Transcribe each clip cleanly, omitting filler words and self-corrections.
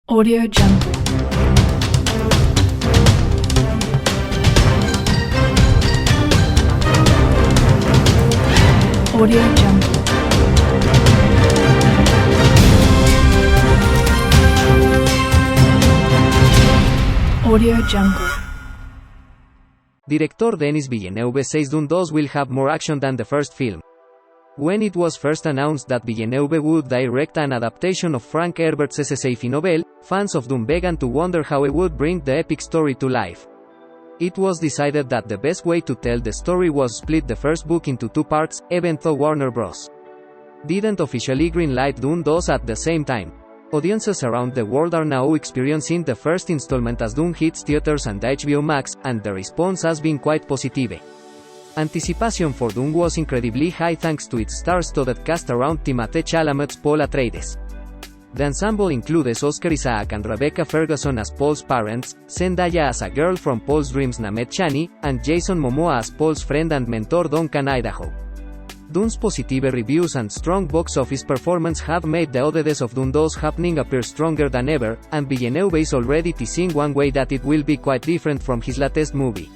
Audio Jungle. Audio Jungle. Audio Jungle. Director Denis Villeneuve says Dune 2 will have more action than the first film. When it was first announced that Villeneuve would direct an adaptation of Frank Herbert's sci-fi novel, fans of Dune began to wonder how it would bring the epic story to life. It was decided that the best way to tell the story was split the first book into two parts, even though Warner Bros. Didn't officially greenlight Dune 2 at the same time. Audiences around the world are now experiencing the first installment as Dune hits theaters and HBO Max, and the response has been quite positive. Anticipation for Dune was incredibly high thanks to its star-studded cast around Timothée Chalamet's Paul Atreides. The ensemble includes Oscar Isaac and Rebecca Ferguson as Paul's parents, Zendaya as a girl from Paul's dreams Namet Chani, and Jason Momoa as Paul's friend and mentor Duncan Idaho. Dune's positive reviews and strong box office performance have made the odds of Dune 2 happening appear stronger than ever, and Villeneuve is already teasing one way that it will be quite different from his latest movie.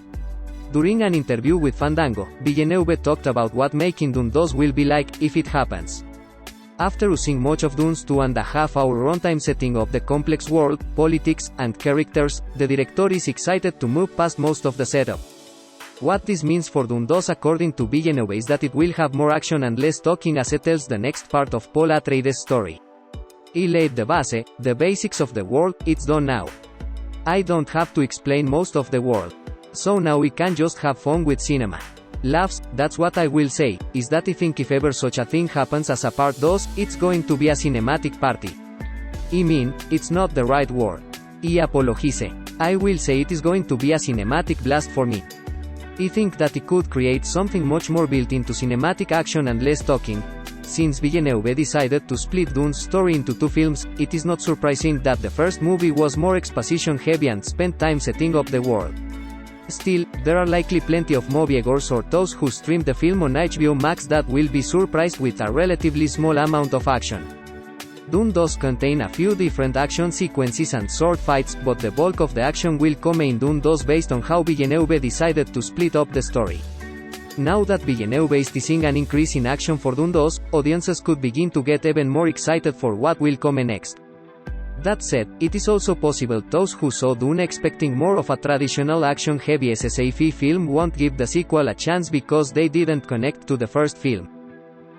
During an interview with Fandango, Villeneuve talked about what making Dune 2 will be like, if it happens. After using much of Dune's 2.5-hour runtime setting of the complex world, politics, and characters, the director is excited to move past most of the setup. What this means for Dune 2 according to Villeneuve is that it will have more action and less talking as it tells the next part of Paul Atreides' story. He laid the base, the basics of the world, it's done now. I don't have to explain most of the world. So now we can just have fun with cinema. Laughs, that's what I will say, is that I think if ever such a thing happens as a part 2, it's going to be a cinematic party. I mean, it's not the right word. I apologize. I will say it is going to be a cinematic blast for me. I think that it could create something much more built into cinematic action and less talking. Since Villeneuve decided to split Dune's story into two films, it is not surprising that the first movie was more exposition heavy and spent time setting up the world. Still, there are likely plenty of moviegoers or those who stream the film on HBO Max that will be surprised with a relatively small amount of action. Dune does contain a few different action sequences and sword fights, but the bulk of the action will come in Dune 2 based on how Villeneuve decided to split up the story. Now that Villeneuve is teasing an increase in action for Dune 2, audiences could begin to get even more excited for what will come next. That said, it is also possible those who saw Dune expecting more of a traditional action-heavy sci-fi film won't give the sequel a chance because they didn't connect to the first film.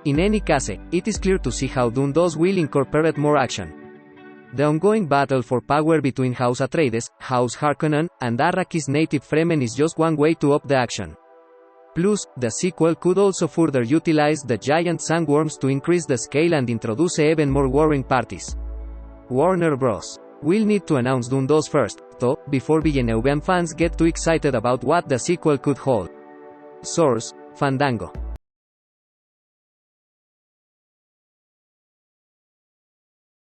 In any case, it is clear to see how Dune 2 will incorporate more action. The ongoing battle for power between House Atreides, House Harkonnen, and Arrakis native Fremen is just one way to up the action. Plus, the sequel could also further utilize the giant sandworms to increase the scale and introduce even more warring parties. Warner Bros. will need to announce Dune 2 first, though, before Villeneuve and fans get too excited about what the sequel could hold. Source: Fandango.